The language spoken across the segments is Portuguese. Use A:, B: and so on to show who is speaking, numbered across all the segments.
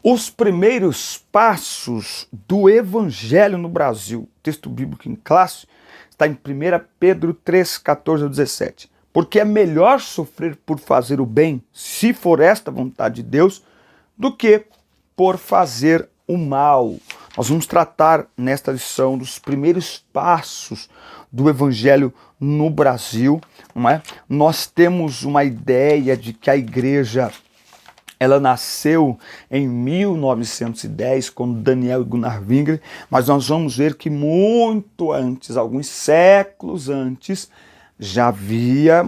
A: Os primeiros passos do Evangelho no Brasil, texto bíblico em classe, está em 1 Pedro 3, 14 a 17. Porque é melhor sofrer por fazer o bem, se for esta a vontade de Deus, do que por fazer o mal. Nós vamos tratar nesta lição dos primeiros passos do Evangelho no Brasil, não é? Nós temos uma ideia de que a igreja ela nasceu em 1910, com Daniel e Gunnar Wingre, mas nós vamos ver que muito antes, alguns séculos antes, já havia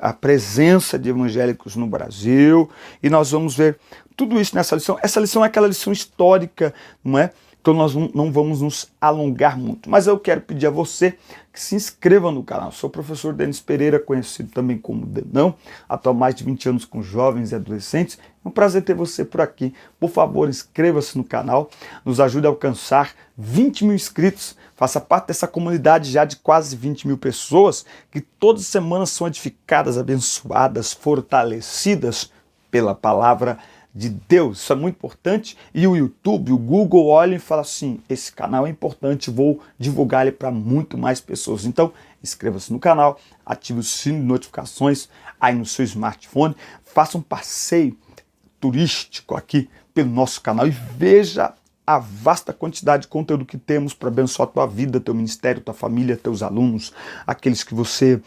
A: a presença de evangélicos no Brasil, e nós vamos ver tudo isso nessa lição. Essa lição é aquela lição histórica, não é? Então nós não vamos nos alongar muito, mas eu quero pedir a você que se inscreva no canal. Sou o professor Denis Pereira, conhecido também como Denão, atuo há mais de 20 anos com jovens e adolescentes. É um prazer ter você por aqui. Por favor, inscreva-se no canal, nos ajude a alcançar 20 mil inscritos, faça parte dessa comunidade já de quase 20 mil pessoas, que todas as semanas são edificadas, abençoadas, fortalecidas pela palavra de Deus. Isso é muito importante, e o YouTube, o Google olha e fala assim, esse canal é importante, vou divulgar ele para muito mais pessoas. Então, inscreva-se no canal, ative o sino de notificações aí no seu smartphone, faça um passeio turístico aqui pelo nosso canal e veja a vasta quantidade de conteúdo que temos para abençoar a tua vida, teu ministério, tua família, teus alunos, aqueles que você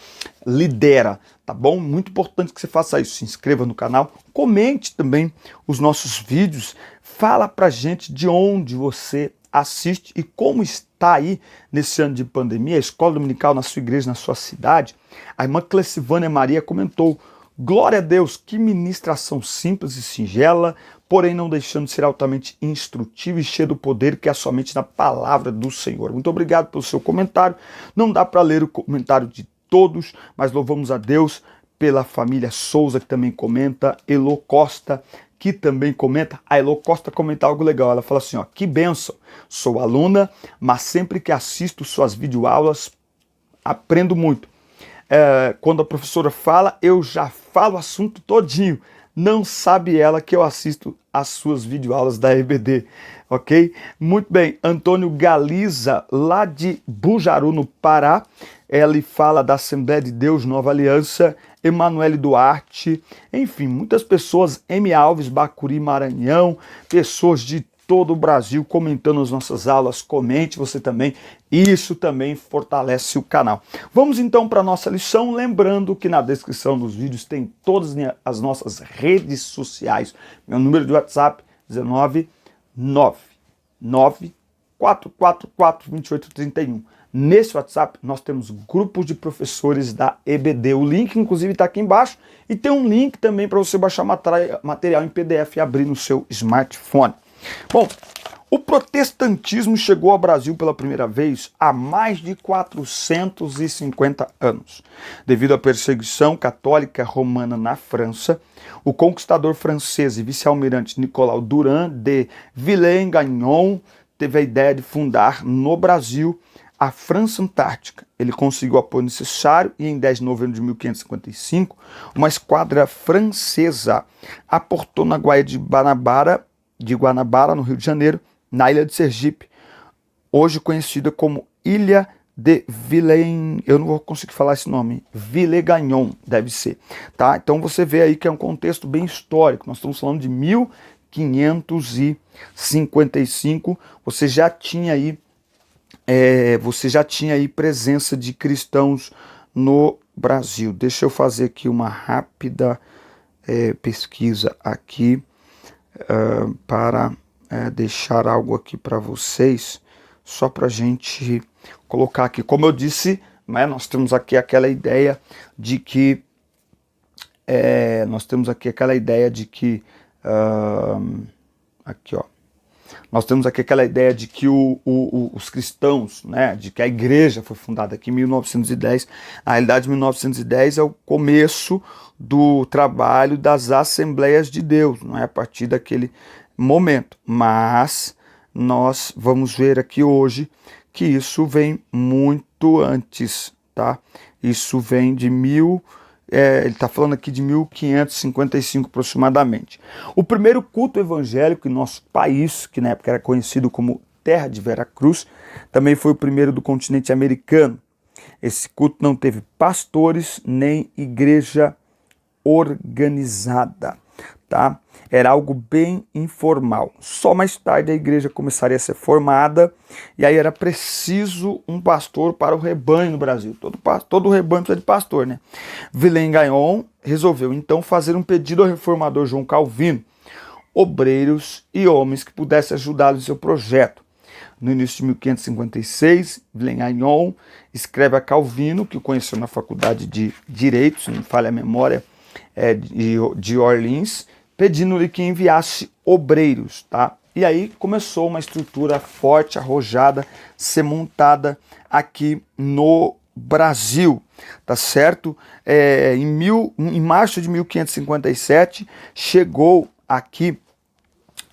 A: lidera, tá bom? Muito importante que você faça isso. Se inscreva no canal, comente também os nossos vídeos, fala pra gente de onde você assiste e como está aí nesse ano de pandemia, a escola dominical na sua igreja, na sua cidade. A irmã Clecivânia Maria comentou: glória a Deus, que ministração simples e singela, porém não deixando de ser altamente instrutivo e cheio do poder que é somente na palavra do Senhor. Muito obrigado pelo seu comentário. Não dá para ler o comentário de todos, mas louvamos a Deus pela família Souza, que também comenta, Elo Costa, que também comenta. A Elo Costa comenta algo legal, ela fala assim, ó, que bênção, sou aluna, mas sempre que assisto suas videoaulas, aprendo muito. Quando a professora fala, eu já falo o assunto todinho. Não sabe ela que eu assisto as suas videoaulas da EBD, ok? Muito bem, Antônio Galiza, lá de Bujaru, no Pará, ele fala da Assembleia de Deus Nova Aliança, Emanuele Duarte, enfim, muitas pessoas, M. Alves, Bacuri, Maranhão, pessoas de todo o Brasil comentando as nossas aulas. Comente você também, isso também fortalece o canal. Vamos então para a nossa lição, lembrando que na descrição dos vídeos tem todas as nossas redes sociais. Meu número de WhatsApp, 19994442831. Nesse WhatsApp nós temos grupos de professores da EBD. O link inclusive está aqui embaixo e tem um link também para você baixar material em PDF e abrir no seu smartphone. Bom, o protestantismo chegou ao Brasil pela primeira vez há mais de 450 anos. Devido à perseguição católica romana na França, o conquistador francês e vice-almirante Nicolau Durand de Villeneuve teve a ideia de fundar no Brasil a França Antártica. Ele conseguiu o apoio necessário e em 10 de novembro de 1555, uma esquadra francesa aportou na Guaia de Guanabara, no Rio de Janeiro, na ilha de Sergipe, hoje conhecida como Ilha de Villeneuve, eu não vou conseguir falar esse nome, Villegagnon, deve ser, tá? Então você vê aí que é um contexto bem histórico, nós estamos falando de 1555, você já tinha aí presença de cristãos no Brasil. Deixa eu fazer aqui uma rápida pesquisa aqui, para deixar algo aqui para vocês, só para a gente colocar aqui. Como eu disse, né, nós temos aqui aquela ideia de que os cristãos, né, de que a igreja foi fundada aqui em 1910. Na realidade, 1910 é o começo do trabalho das Assembleias de Deus, não é a partir daquele momento. Mas nós vamos ver aqui hoje que isso vem muito antes, tá? Isso vem de ele está falando aqui de 1555 aproximadamente. O primeiro culto evangélico em nosso país, que na época era conhecido como Terra de Veracruz, também foi o primeiro do continente americano. Esse culto não teve pastores nem igreja organizada, tá? Era algo bem informal. Só mais tarde a igreja começaria a ser formada e aí era preciso um pastor para o rebanho no Brasil. Todo rebanho precisa de pastor, né? Vilém Gagnon resolveu então fazer um pedido ao reformador João Calvino, obreiros e homens que pudessem ajudá-lo em seu projeto. No início de 1556, Vilém Gagnon escreve a Calvino, que o conheceu na faculdade de Direito, se não me falha a memória, de Orleans, pedindo-lhe que enviasse obreiros, tá? E aí começou uma estrutura forte, arrojada, ser montada aqui no Brasil, tá certo? Em março de 1557, chegou aqui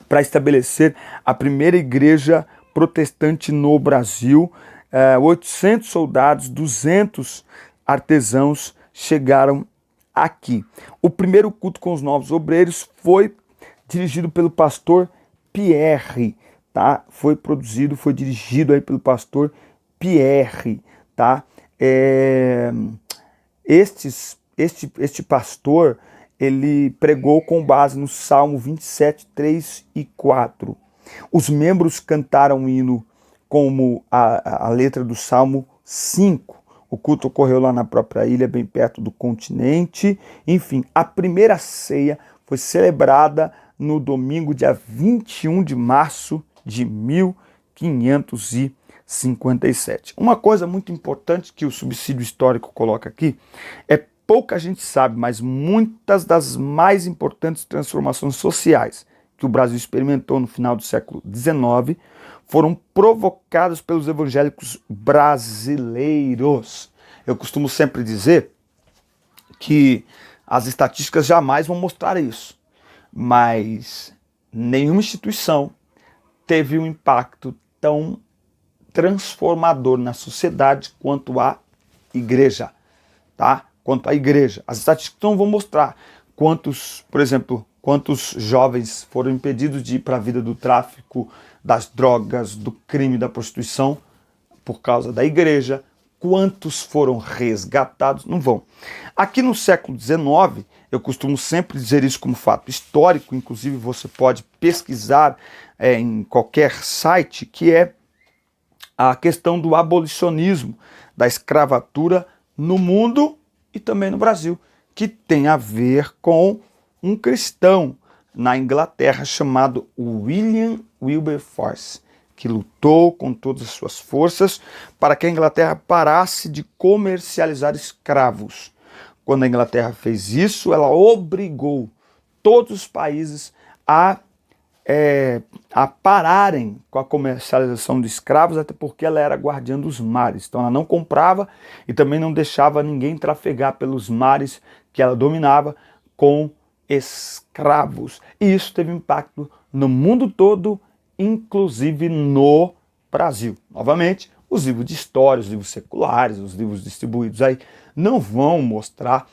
A: para estabelecer a primeira igreja protestante no Brasil. 800 soldados, 200 artesãos chegaram aqui. O primeiro culto com os novos obreiros foi dirigido pelo pastor Pierre, tá? Foi dirigido aí pelo pastor Pierre, tá? Este pastor, ele pregou com base no Salmo 27, 3 e 4. Os membros cantaram um hino como a letra do Salmo 5. O culto ocorreu lá na própria ilha, bem perto do continente. Enfim, a primeira ceia foi celebrada no domingo, dia 21 de março de 1557. Uma coisa muito importante que o subsídio histórico coloca aqui pouca gente sabe, mas muitas das mais importantes transformações sociais que o Brasil experimentou no final do século XIX foram provocadas pelos evangélicos brasileiros. Eu costumo sempre dizer que as estatísticas jamais vão mostrar isso, mas nenhuma instituição teve um impacto tão transformador na sociedade quanto a igreja, tá? Quanto à igreja. As estatísticas não vão mostrar quantos jovens foram impedidos de ir para a vida do tráfico, das drogas, do crime, da prostituição por causa da igreja, quantos foram resgatados, não vão. Aqui no século XIX, eu costumo sempre dizer isso como fato histórico, inclusive você pode pesquisar em qualquer site, que é a questão do abolicionismo, da escravatura no mundo e também no Brasil, que tem a ver com um cristão na Inglaterra chamado William Wilberforce, que lutou com todas as suas forças para que a Inglaterra parasse de comercializar escravos. Quando a Inglaterra fez isso, ela obrigou todos os países a pararem com a comercialização de escravos, até porque ela era guardiã dos mares. Então ela não comprava e também não deixava ninguém trafegar pelos mares que ela dominava com escravos. E isso teve impacto no mundo todo, inclusive no Brasil. Novamente, os livros de história, os livros seculares, os livros distribuídos aí não vão mostrar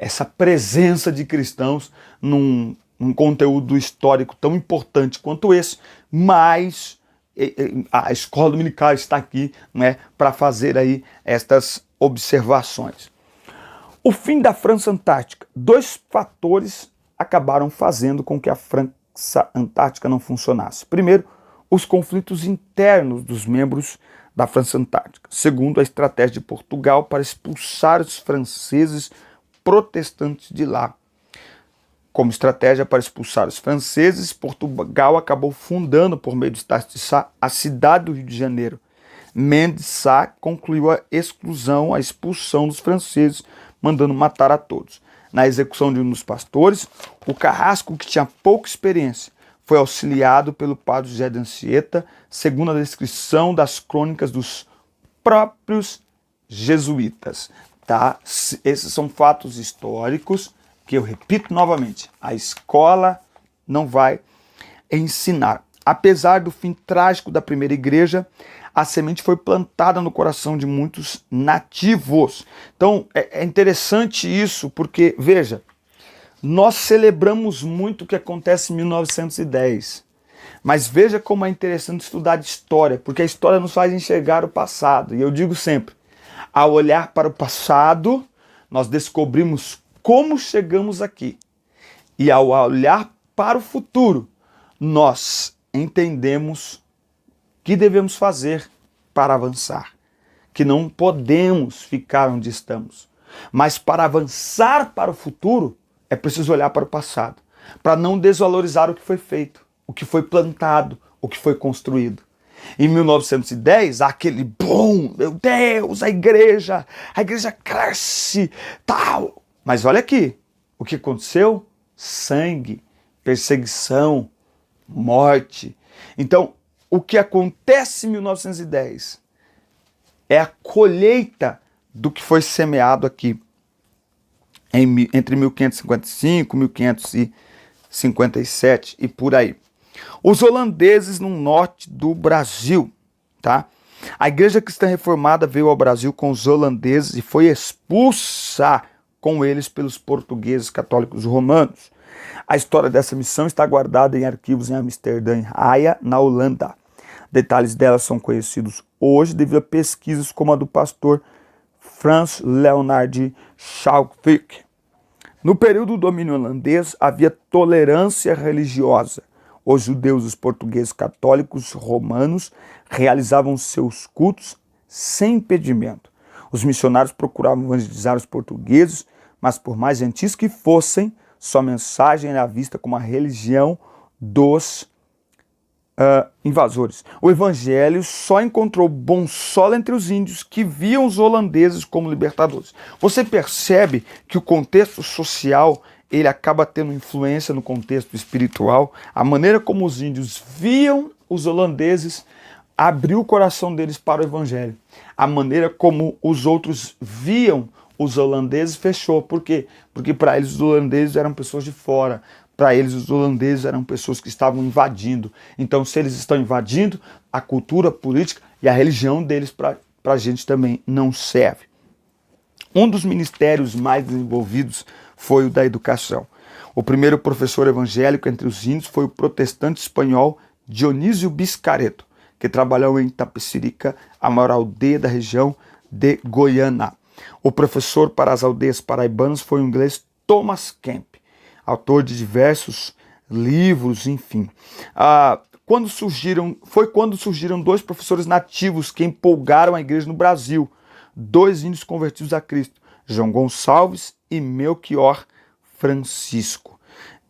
A: essa presença de cristãos num conteúdo histórico tão importante quanto esse, mas a escola dominical está aqui, né, para fazer aí estas observações. O fim da França Antártica. 2 fatores acabaram fazendo com que a França Antártica não funcionasse. Primeiro, os conflitos internos dos membros da França Antártica. Segundo, a estratégia de Portugal para expulsar os franceses protestantes de lá. Como estratégia para expulsar os franceses, Portugal acabou fundando, por meio do Estácio de Sá, a cidade do Rio de Janeiro. Mendes de Sá concluiu a expulsão dos franceses, mandando matar a todos. Na execução de um dos pastores, o Carrasco, que tinha pouca experiência, foi auxiliado pelo padre José de Anchieta, segundo a descrição das crônicas dos próprios jesuítas. Tá? Esses são fatos históricos que eu repito novamente, a escola não vai ensinar. Apesar do fim trágico da primeira igreja, a semente foi plantada no coração de muitos nativos. Então é interessante isso, porque, veja, nós celebramos muito o que acontece em 1910. Mas veja como é interessante estudar de história, porque a história nos faz enxergar o passado. E eu digo sempre, ao olhar para o passado, nós descobrimos como chegamos aqui. E ao olhar para o futuro, nós entendemos o que devemos fazer para avançar. Que não podemos ficar onde estamos. Mas para avançar para o futuro, é preciso olhar para o passado. Para não desvalorizar o que foi feito, o que foi plantado, o que foi construído. Em 1910, aquele boom, meu Deus, a igreja cresce, tal. Mas olha aqui, o que aconteceu? Sangue, perseguição, morte. Então, o que acontece em 1910 é a colheita do que foi semeado aqui entre 1555 e 1557 e por aí. Os holandeses no norte do Brasil, tá? A igreja cristã reformada veio ao Brasil com os holandeses e foi expulsa com eles pelos portugueses católicos romanos. A história dessa missão está guardada em arquivos em Amsterdã e Haia, na Holanda. Detalhes dela são conhecidos hoje devido a pesquisas como a do pastor Frans Leonard Schalkwijk. No período do domínio holandês, havia tolerância religiosa. Os judeus e os portugueses católicos romanos realizavam seus cultos sem impedimento. Os missionários procuravam evangelizar os portugueses, mas por mais gentis que fossem, sua mensagem era vista como a religião dos invasores. O evangelho só encontrou bom solo entre os índios que viam os holandeses como libertadores. Você percebe que o contexto social ele acaba tendo influência no contexto espiritual. A maneira como os índios viam os holandeses abriu o coração deles para o evangelho. A maneira como os outros viam os holandeses fechou. Por quê? Porque para eles os holandeses eram pessoas de fora. Para eles, os holandeses eram pessoas que estavam invadindo. Então, se eles estão invadindo, a cultura, a política e a religião deles para a gente também não serve. Um dos ministérios mais desenvolvidos foi o da educação. O primeiro professor evangélico entre os índios foi o protestante espanhol Dionísio Biscareto, que trabalhou em Tapecerica, a maior aldeia da região de Goiânia. O professor para as aldeias paraibanas foi o inglês Thomas Kemp, autor de diversos livros, enfim. Foi quando surgiram dois professores nativos que empolgaram a igreja no Brasil, dois índios convertidos a Cristo, João Gonçalves e Melchior Francisco.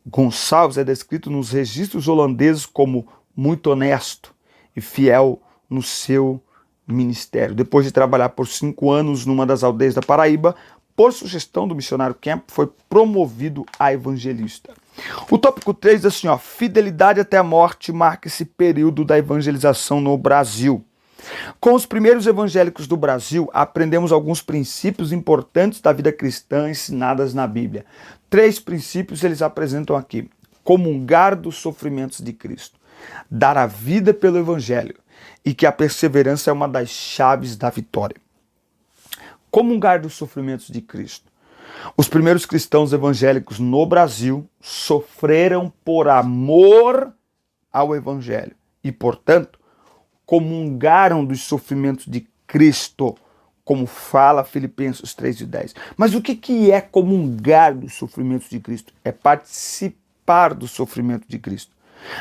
A: Gonçalves é descrito nos registros holandeses como muito honesto e fiel no seu ministério. Depois de trabalhar por 5 anos numa das aldeias da Paraíba, por sugestão do missionário Kemp, foi promovido a evangelista. O tópico 3 diz assim, fidelidade até a morte marca esse período da evangelização no Brasil. Com os primeiros evangélicos do Brasil, aprendemos alguns princípios importantes da vida cristã ensinadas na Bíblia. 3 princípios eles apresentam aqui. Comungar dos sofrimentos de Cristo, dar a vida pelo evangelho e que a perseverança é uma das chaves da vitória. Comungar dos sofrimentos de Cristo. Os primeiros cristãos evangélicos no Brasil sofreram por amor ao evangelho e, portanto, comungaram dos sofrimentos de Cristo, como fala Filipenses 3:10. Mas o que é comungar dos sofrimentos de Cristo? É participar do sofrimento de Cristo.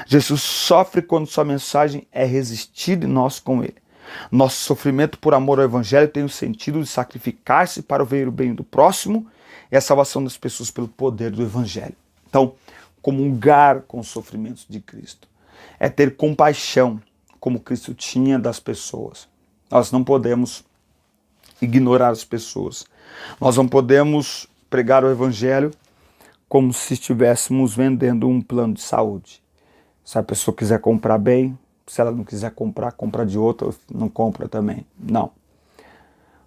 A: Jesus sofre quando sua mensagem é resistida e nós com ele. Nosso sofrimento por amor ao evangelho tem o sentido de sacrificar-se para ver o bem do próximo e a salvação das pessoas pelo poder do evangelho. Então, comungar com os sofrimentos de Cristo é ter compaixão, como Cristo tinha das pessoas. Nós não podemos ignorar as pessoas. Nós não podemos pregar o evangelho como se estivéssemos vendendo um plano de saúde. Se a pessoa quiser comprar bem, se ela não quiser comprar, compra de outra, não compra também. Não.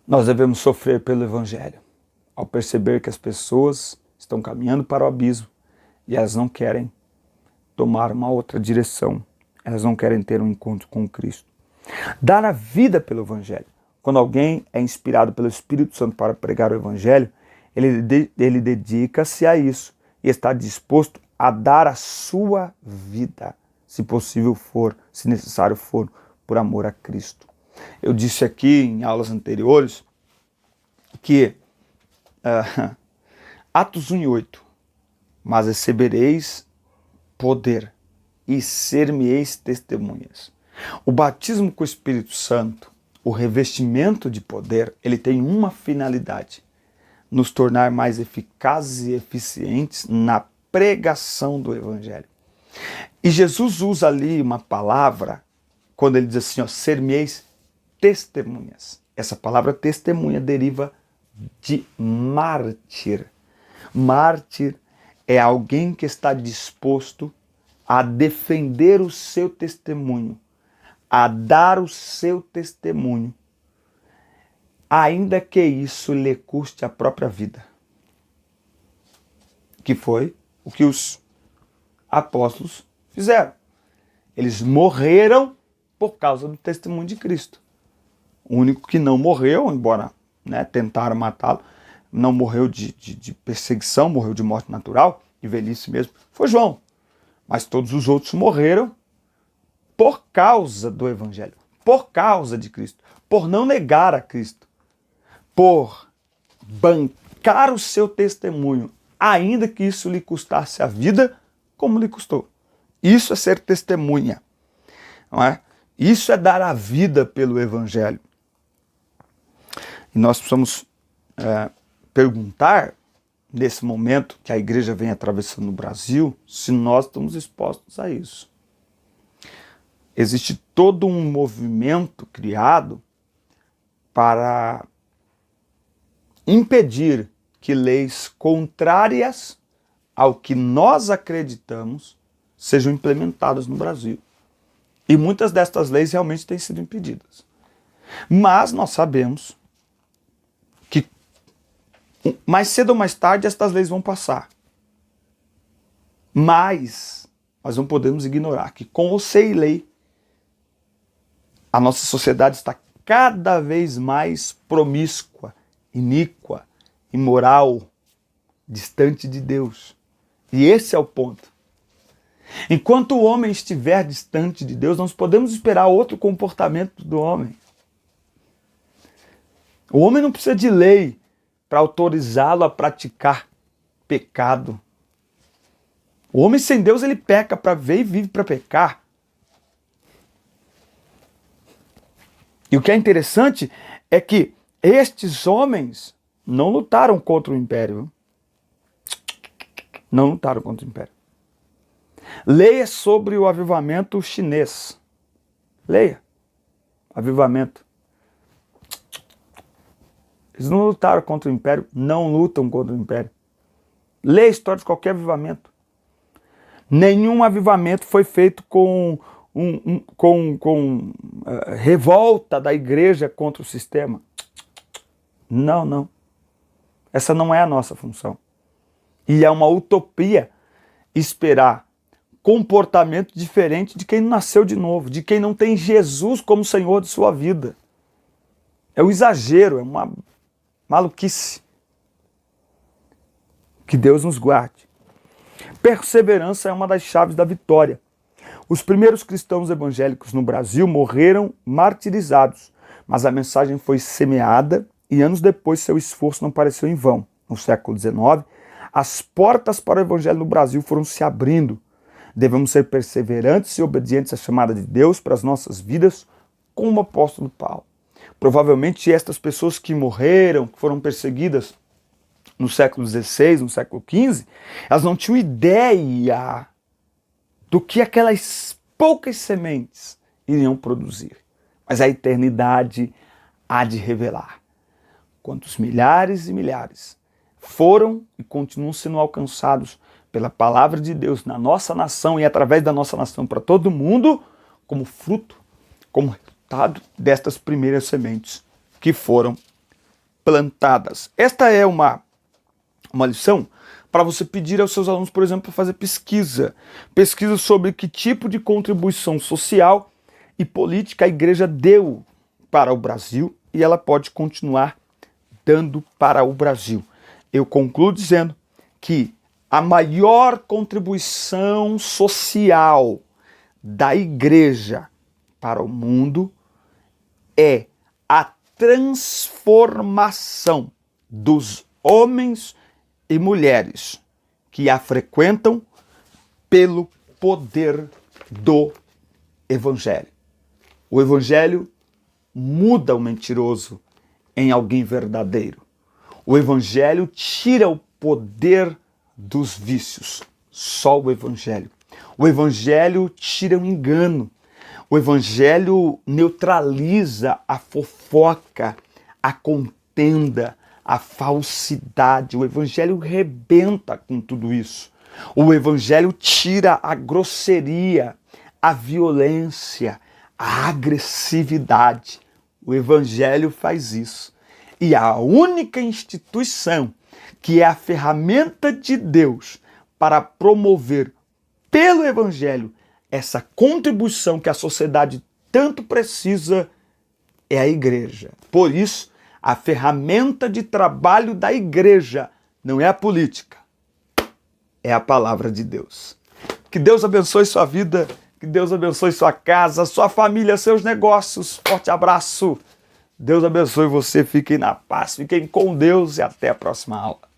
A: Nós devemos sofrer pelo evangelho, ao perceber que as pessoas estão caminhando para o abismo e elas não querem tomar uma outra direção. Elas não querem ter um encontro com Cristo. Dar a vida pelo Evangelho. Quando alguém é inspirado pelo Espírito Santo para pregar o Evangelho, ele dedica-se a isso e está disposto a dar a sua vida, se possível for, se necessário for, por amor a Cristo. Eu disse aqui em aulas anteriores que Atos 1:8, mas recebereis poder e ser-me-eis testemunhas. O batismo com o Espírito Santo, o revestimento de poder, ele tem uma finalidade: nos tornar mais eficazes e eficientes na pregação do Evangelho. E Jesus usa ali uma palavra, quando ele diz assim, ser-me-eis testemunhas. Essa palavra testemunha deriva de mártir. Mártir é alguém que está disposto a defender o seu testemunho, a dar o seu testemunho, ainda que isso lhe custe a própria vida. Que foi o que os apóstolos fizeram. Eles morreram por causa do testemunho de Cristo. O único que não morreu, embora tentaram matá-lo, não morreu de perseguição, morreu de morte natural, de velhice mesmo, foi João. Mas todos os outros morreram por causa do Evangelho, por causa de Cristo, por não negar a Cristo, por bancar o seu testemunho, ainda que isso lhe custasse a vida, como lhe custou. Isso é ser testemunha, não é? Isso é dar a vida pelo Evangelho. E nós precisamos perguntar, nesse momento que a igreja vem atravessando o Brasil, se nós estamos expostos a isso. Existe todo um movimento criado para impedir que leis contrárias ao que nós acreditamos sejam implementadas no Brasil. E muitas destas leis realmente têm sido impedidas. Mas nós sabemos que mais cedo ou mais tarde estas leis vão passar. Mas nós não podemos ignorar que com ou sem lei, a nossa sociedade está cada vez mais promíscua, iníqua, imoral, distante de Deus. E esse é o ponto. Enquanto o homem estiver distante de Deus, nós podemos esperar outro comportamento do homem. O homem não precisa de lei para autorizá-lo a praticar pecado. O homem sem Deus, ele peca para ver e vive para pecar. E o que é interessante é que estes homens não lutaram contra o império. Não lutaram contra o império. Leia sobre o avivamento chinês. Leia. Avivamento. Eles não lutaram contra o império, não lutam contra o império. Leia a história de qualquer avivamento. Nenhum avivamento foi feito com revolta da igreja contra o sistema. Não, não. Essa não é a nossa função. E é uma utopia esperar comportamento diferente de quem nasceu de novo, de quem não tem Jesus como Senhor de sua vida. É um exagero, é uma maluquice. Que Deus nos guarde. Perseverança é uma das chaves da vitória. Os primeiros cristãos evangélicos no Brasil morreram martirizados, mas a mensagem foi semeada e anos depois seu esforço não pareceu em vão. No século XIX, as portas para o evangelho no Brasil foram se abrindo. Devemos ser perseverantes e obedientes à chamada de Deus para as nossas vidas, como o apóstolo Paulo. Provavelmente estas pessoas que morreram, que foram perseguidas no século XVI, no século XV, elas não tinham ideia do que aquelas poucas sementes iriam produzir. Mas a eternidade há de revelar quantos milhares e milhares foram e continuam sendo alcançados pela palavra de Deus na nossa nação e através da nossa nação para todo mundo, como fruto, como resultado destas primeiras sementes que foram plantadas. Esta é uma lição para você pedir aos seus alunos, por exemplo, para fazer pesquisa. Pesquisa sobre que tipo de contribuição social e política a igreja deu para o Brasil e ela pode continuar dando para o Brasil. Eu concluo dizendo que a maior contribuição social da igreja para o mundo é a transformação dos homens e mulheres que a frequentam pelo poder do Evangelho. O Evangelho muda o mentiroso em alguém verdadeiro. O Evangelho tira o poder dos vícios. Só o Evangelho. O Evangelho tira o engano. O Evangelho neutraliza a fofoca, a contenda, a falsidade. O Evangelho rebenta com tudo isso. O Evangelho tira a grosseria, a violência, a agressividade. O Evangelho faz isso. E a única instituição que é a ferramenta de Deus para promover pelo Evangelho essa contribuição que a sociedade tanto precisa é a igreja. Por isso, a ferramenta de trabalho da igreja não é a política, é a palavra de Deus. Que Deus abençoe sua vida, que Deus abençoe sua casa, sua família, seus negócios. Forte abraço. Deus abençoe você, fiquem na paz, fiquem com Deus e até a próxima aula.